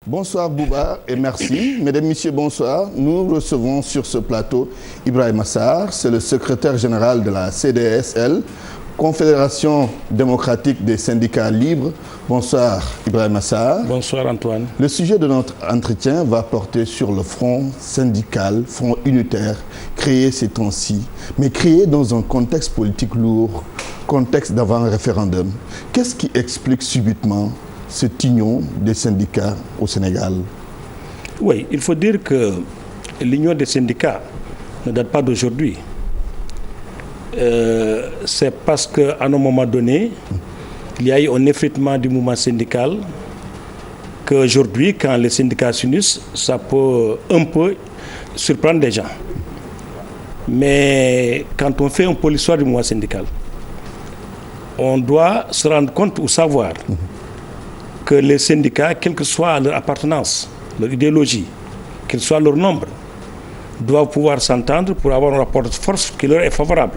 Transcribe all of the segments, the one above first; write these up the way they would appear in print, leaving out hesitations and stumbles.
Bonsoir Bouba et merci. Mesdames, Messieurs, bonsoir. Nous recevons sur ce plateau Ibrahima Sarr, c'est le secrétaire général de la CDSL, Confédération démocratique des syndicats libres. Bonsoir Ibrahima Sarr. Bonsoir Antoine. Le sujet de notre entretien va porter sur le front syndical, front unitaire, créé ces temps-ci, mais créé dans un contexte politique lourd, contexte d'avant-référendum. Qu'est-ce qui explique subitement cet union des syndicats au Sénégal? Oui, il faut dire que l'union des syndicats ne date pas d'aujourd'hui. C'est parce qu'à un moment donné, il y a eu un effritement du mouvement syndical qu'aujourd'hui, quand les syndicats s'unissent, ça peut un peu surprendre les gens. Mais quand on fait un peu l'histoire du mouvement syndical, on doit se rendre compte ou savoir que les syndicats, quelle que soit leur appartenance, leur idéologie, quel soit leur nombre, doivent pouvoir s'entendre pour avoir un rapport de force qui leur est favorable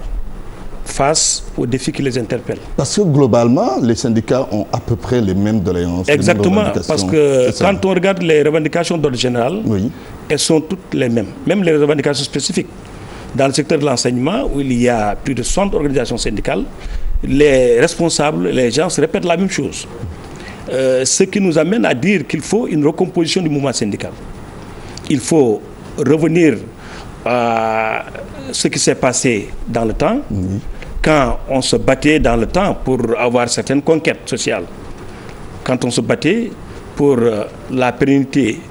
face aux défis qui les interpellent. Parce que globalement, les syndicats ont à peu près les mêmes doléances. Exactement, parce que quand on regarde les revendications d'ordre général, oui, elles sont toutes les mêmes, même les revendications spécifiques. Dans le secteur de l'enseignement, où il y a plus de 60 organisations syndicales, les responsables, les gens se répètent la même chose. Ce qui nous amène à dire qu'il faut une recomposition du mouvement syndical. Il faut revenir à ce qui s'est passé dans le temps, quand on se battait dans le temps pour avoir certaines conquêtes sociales, quand on se battait pour la pérennité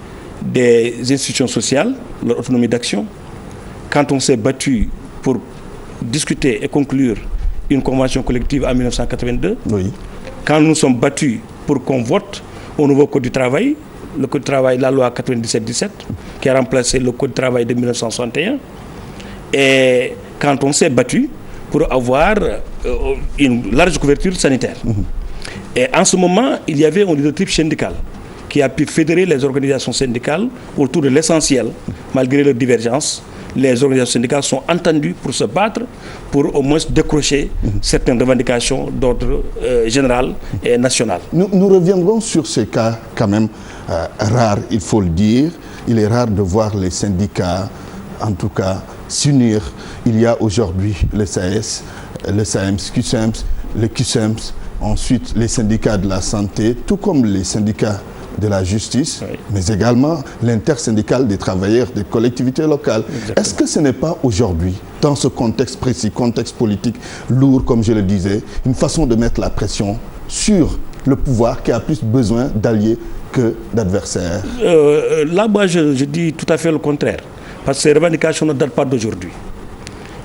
des institutions sociales, leur autonomie d'action, quand on s'est battu pour discuter et conclure une convention collective en 1982, oui, quand nous nous sommes battus pour qu'on vote au nouveau Code du travail, le Code du travail, la loi 97-17, qui a remplacé le Code du travail de 1961, et quand on s'est battu pour avoir une large couverture sanitaire. Et en ce moment, il y avait un leadership syndical qui a pu fédérer les organisations syndicales autour de l'essentiel, malgré leurs divergences. Les organisations syndicales sont entendues pour se battre, pour au moins décrocher certaines revendications d'ordre général et national. Nous reviendrons sur ces cas quand même rares, il faut le dire. Il est rare de voir les syndicats, en tout cas, s'unir. Il y a aujourd'hui le SAES, le SAEMS, QSEMS, le QSEMS, ensuite les syndicats de la santé, tout comme les syndicats de la justice, oui, mais également l'intersyndicale des travailleurs des collectivités locales. Exactement. Est-ce que ce n'est pas aujourd'hui, dans ce contexte précis, contexte politique lourd, comme je le disais, une façon de mettre la pression sur le pouvoir qui a plus besoin d'alliés que d'adversaires? Là-bas, je dis tout à fait le contraire. Parce que ces revendications ne datent pas d'aujourd'hui.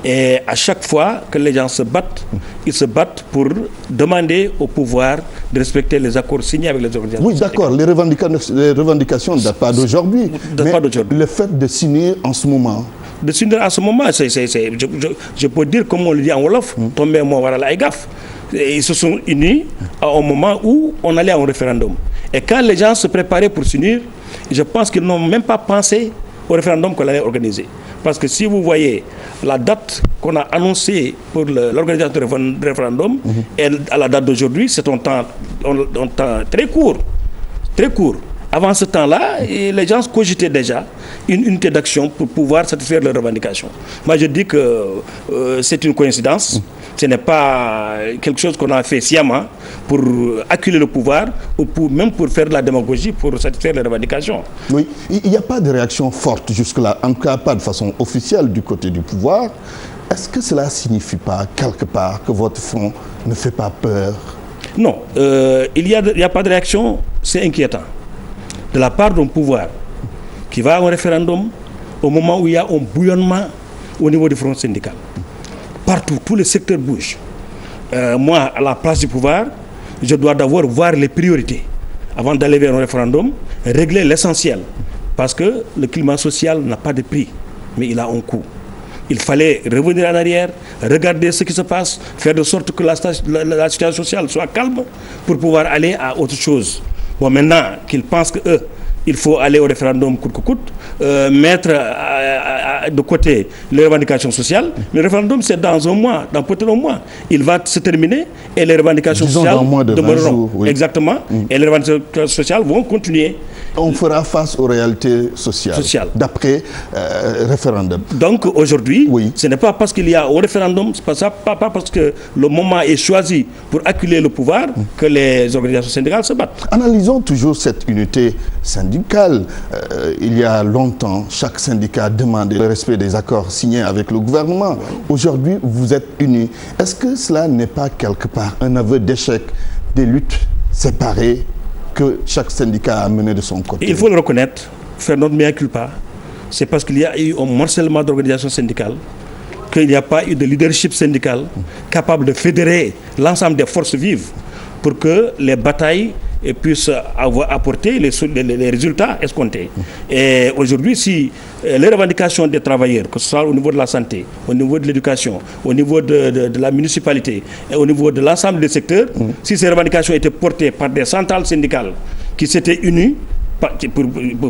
Et à chaque fois que les gens se battent, ils se battent pour demander au pouvoir de respecter les accords signés avec les organisations. Oui, d'accord, les revendications ne datent pas d'aujourd'hui. Mais le fait de s'unir en ce moment. De s'unir en ce moment, je peux dire, comme on le dit en Wolof, tomber moi voilà la gaffe. Ils se sont unis à un moment où on allait à un référendum. Et quand les gens se préparaient pour s'unir, je pense qu'ils n'ont même pas pensé au référendum qu'on allait organiser. Parce que si vous voyez la date qu'on a annoncée pour l'organisation du référendum, et à la date d'aujourd'hui, c'est un temps très court. Très court. Avant ce temps-là, les gens cogitaient déjà une unité d'action pour pouvoir satisfaire leurs revendications. Moi, je dis que c'est une coïncidence. Ce n'est pas quelque chose qu'on a fait sciemment pour acculer le pouvoir ou même pour faire de la démagogie pour satisfaire les revendications. Oui, il n'y a pas de réaction forte jusque-là, en tout cas pas de façon officielle du côté du pouvoir. Est-ce que cela ne signifie pas quelque part que votre front ne fait pas peur? Non, il n'y a pas de réaction, c'est inquiétant. De la part d'un pouvoir qui va à un référendum au moment où il y a un bouillonnement au niveau du front syndical. Partout, tous les secteurs bougent. Moi, à la place du pouvoir, je dois d'abord voir les priorités. Avant d'aller vers un référendum, régler l'essentiel. Parce que le climat social n'a pas de prix, mais il a un coût. Il fallait revenir en arrière, regarder ce qui se passe, faire de sorte que la situation sociale soit calme pour pouvoir aller à autre chose. Bon, maintenant qu'ils pensent que il faut aller au référendum coûte que coûte, mettre de côté les revendications sociales. Le référendum, c'est dans un mois, dans peut-être un mois. Il va se terminer et les revendications sociales demeureront. Oui. Exactement. Et les revendications sociales vont continuer. On fera face aux réalités sociales. D'après référendum. Donc aujourd'hui, ce n'est pas parce qu'il y a au référendum, pas parce que le moment est choisi pour acculer le pouvoir que les organisations syndicales se battent. Analysons toujours cette unité syndicale. Il y a longtemps, chaque syndicat demandait le respect des accords signés avec le gouvernement. Aujourd'hui, vous êtes unis. Est-ce que cela n'est pas quelque part un aveu d'échec des luttes séparées que chaque syndicat a mené de son côté? Il faut le reconnaître, faire notre mea culpa. C'est parce qu'il y a eu un morcellement d'organisations syndicales, qu'il n'y a pas eu de leadership syndical capable de fédérer l'ensemble des forces vives pour que les batailles puissent apporter les résultats escomptés. Et aujourd'hui, si les revendications des travailleurs, que ce soit au niveau de la santé, au niveau de l'éducation, au niveau de la municipalité et au niveau de l'ensemble des secteurs, si ces revendications étaient portées par des centrales syndicales qui s'étaient unies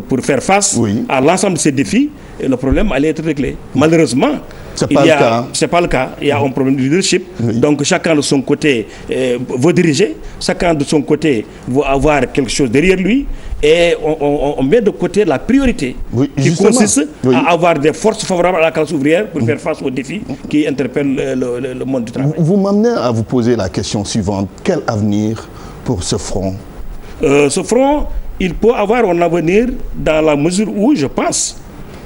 pour faire face à l'ensemble de ces défis, le problème allait être réglé. Malheureusement, c'est pas le cas. Il y a un problème de leadership. Donc chacun de son côté veut diriger, chacun de son côté veut avoir quelque chose derrière lui, et on met de côté la priorité qui consiste à avoir des forces favorables à la classe ouvrière pour faire face aux défis qui interpellent le monde du travail. Vous m'amenez à vous poser la question suivante. Quel avenir pour ce front? Ce front, il peut avoir un avenir dans la mesure où je pense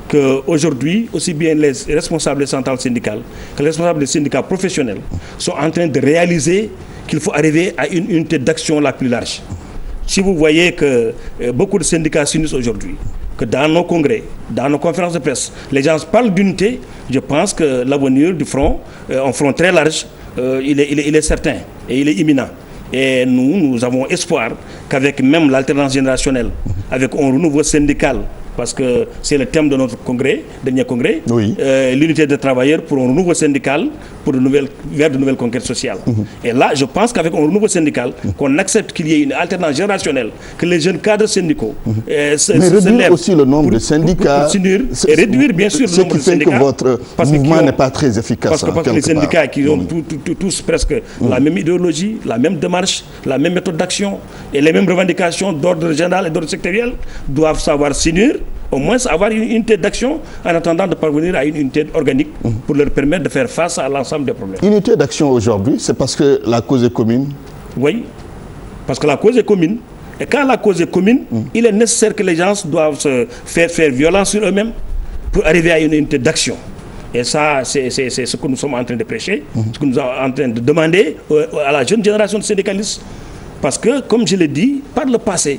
qu'aujourd'hui, aussi bien les responsables des centrales syndicales que les responsables des syndicats professionnels sont en train de réaliser qu'il faut arriver à une unité d'action la plus large. Si vous voyez que beaucoup de syndicats s'unissent aujourd'hui, que dans nos congrès, dans nos conférences de presse, les gens parlent d'unité, je pense que l'avenir du front, un front très large, il est certain et il est imminent. Et nous avons espoir qu'avec même l'alternance générationnelle, avec un renouveau syndical, parce que c'est le thème de notre congrès, dernier congrès, l'unité des travailleurs pour un renouveau syndical, vers de nouvelles conquêtes sociales. Et là, je pense qu'avec un renouveau syndical, qu'on accepte qu'il y ait une alternance générationnelle, que les jeunes cadres syndicaux mais réduire aussi le nombre de syndicats, et réduire bien sûr le nombre de syndicats. Ce qui fait que votre mouvement n'est pas très efficace. Parce que les syndicats qui ont tous presque la même idéologie, la même démarche, la même méthode d'action et les mêmes revendications d'ordre général et d'ordre sectoriel doivent savoir s'unir, au moins avoir une unité d'action en attendant de parvenir à une unité organique pour leur permettre de faire face à l'ensemble des problèmes. Unité d'action aujourd'hui, c'est parce que la cause est commune? Oui, parce que la cause est commune. Et quand la cause est commune, il est nécessaire que les gens doivent se faire violence sur eux-mêmes pour arriver à une unité d'action. Et ça, c'est ce que nous sommes en train de prêcher, ce que nous sommes en train de demander à la jeune génération de syndicalistes. Parce que, comme je l'ai dit, par le passé,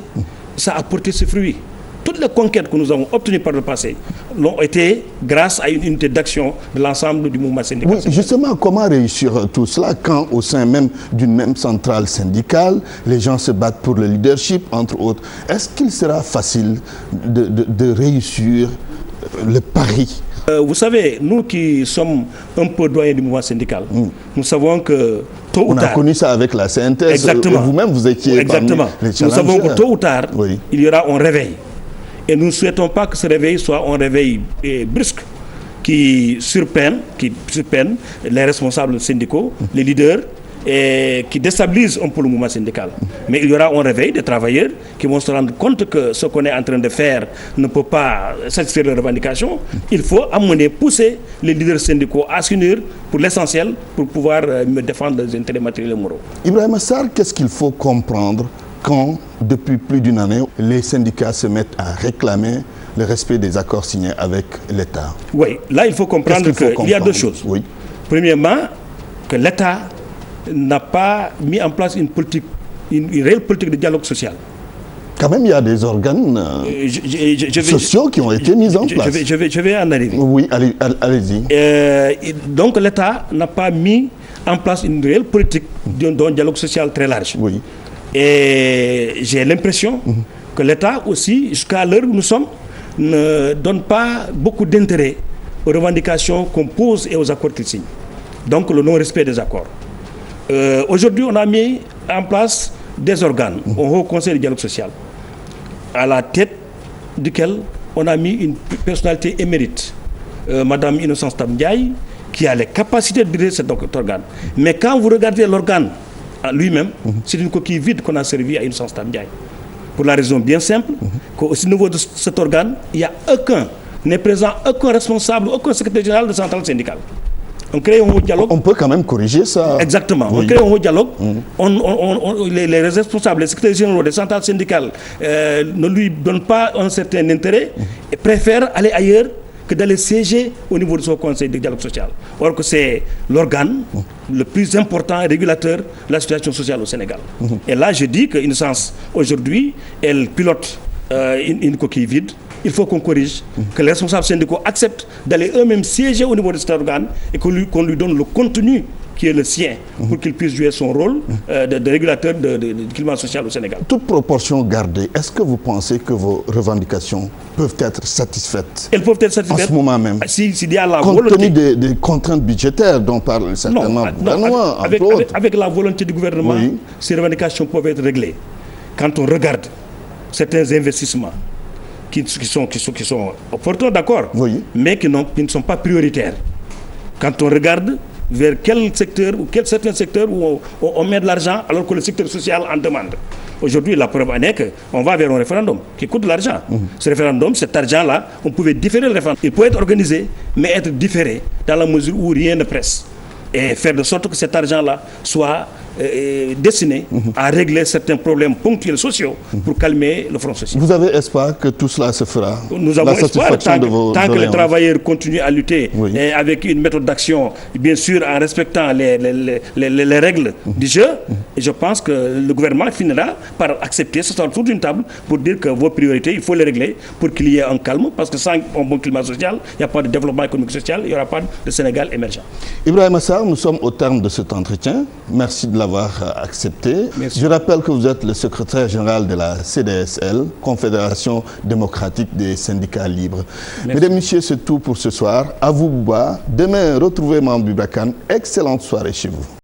ça a porté ses fruits. Toutes les conquêtes que nous avons obtenues par le passé l'ont été grâce à une unité d'action de l'ensemble du mouvement syndical. Oui, justement, comment réussir tout cela quand au sein même d'une même centrale syndicale, les gens se battent pour le leadership, entre autres? Est-ce qu'il sera facile de réussir le pari? Vous savez, nous qui sommes un peu doyens du mouvement syndical, nous savons que tôt ou tard... On a connu ça avec la CNTS. Exactement. Vous-même, vous étiez parmi les challengers. Nous savons que tôt ou tard, il y aura un réveil. Et nous ne souhaitons pas que ce réveil soit un réveil brusque qui surprenne les responsables syndicaux, les leaders, et qui déstabilise un peu le mouvement syndical. Mais il y aura un réveil des travailleurs qui vont se rendre compte que ce qu'on est en train de faire ne peut pas satisfaire leurs revendications. Il faut pousser les leaders syndicaux à s'unir pour l'essentiel, pour pouvoir défendre les intérêts matériels et moraux. Ibrahima Sarr, qu'est-ce qu'il faut comprendre quand, depuis plus d'une année, les syndicats se mettent à réclamer le respect des accords signés avec l'État? Oui, là il faut comprendre qu'il y a deux choses. Oui. Premièrement, que l'État n'a pas mis en place une réelle politique de dialogue social. Quand même, il y a des organes sociaux qui ont été mis en place. Je vais en arriver. Oui, allez-y. Donc l'État n'a pas mis en place une réelle politique d'un dialogue social très large. Oui. Et j'ai l'impression que l'État aussi, jusqu'à l'heure où nous sommes, ne donne pas beaucoup d'intérêt aux revendications qu'on pose et aux accords qu'il signe. Donc le non-respect des accords. Aujourd'hui, on a mis en place des organes, au Haut Conseil du dialogue social, à la tête duquel on a mis une personnalité émérite, Madame Innocence Ntap Ndiaye, qui a les capacités de diriger cet organe. Mais quand vous regardez l'organe lui-même, c'est une coquille vide qu'on a servi à Innocence Ntap Ndiaye. Pour la raison bien simple, qu'au niveau de cet organe, il n'y a n'est présent aucun responsable, aucun secrétaire général de centrale syndicale. On crée un haut dialogue. On peut quand même corriger ça. Exactement. Oui. On crée un haut dialogue. Les responsables, les secrétaires généraux des centrales syndicales ne lui donnent pas un certain intérêt et préfèrent aller ailleurs que d'aller siéger au niveau de son conseil de dialogue social. Or que c'est l'organe le plus important et régulateur de la situation sociale au Sénégal. Et là, je dis qu'Innocence, aujourd'hui, elle pilote une coquille vide. Il faut qu'on corrige, que les responsables syndicaux acceptent d'aller eux-mêmes siéger au niveau de cet organe et qu'on lui donne le contenu qui est le sien pour qu'il puisse jouer son rôle de régulateur du climat social au Sénégal. Toute proportion gardée, est-ce que vous pensez que vos revendications peuvent être satisfaites? Elles peuvent être satisfaites en ce moment même. S'il y a la compte volonté. tenu des contraintes budgétaires dont parle certainement le gouvernement, avec la volonté du gouvernement, ces revendications peuvent être réglées. Quand on regarde certains investissements qui sont opportuns, d'accord, mais qui ne sont pas prioritaires. Quand on regarde vers quel secteur ou certains secteurs où on met de l'argent alors que le secteur social en demande. Aujourd'hui, la preuve en est qu'on va vers un référendum qui coûte de l'argent. Ce référendum, cet argent-là, on pouvait différer le référendum. Il peut être organisé, mais être différé dans la mesure où rien ne presse. Et faire de sorte que cet argent-là soit destiné à régler certains problèmes ponctuels sociaux pour calmer le front social. Vous avez espoir que tout cela se fera? Nous avons espoir tant que les travailleurs continuent à lutter et avec une méthode d'action, bien sûr en respectant les règles du jeu. Et je pense que le gouvernement finira par accepter, ce sera autour d'une table pour dire que vos priorités, il faut les régler pour qu'il y ait un calme, parce que sans un bon climat social, il n'y a pas de développement économique et social, il n'y aura pas de Sénégal émergent. Ibrahima Sarr, nous sommes au terme de cet entretien. Merci de l'avoir accepté. Merci. Je rappelle que vous êtes le secrétaire général de la CDSL, Confédération démocratique des syndicats libres. Merci. Mesdames, Messieurs, c'est tout pour ce soir. À vous, Bouba. Demain, retrouvez Mambi Bakan. Excellente soirée chez vous.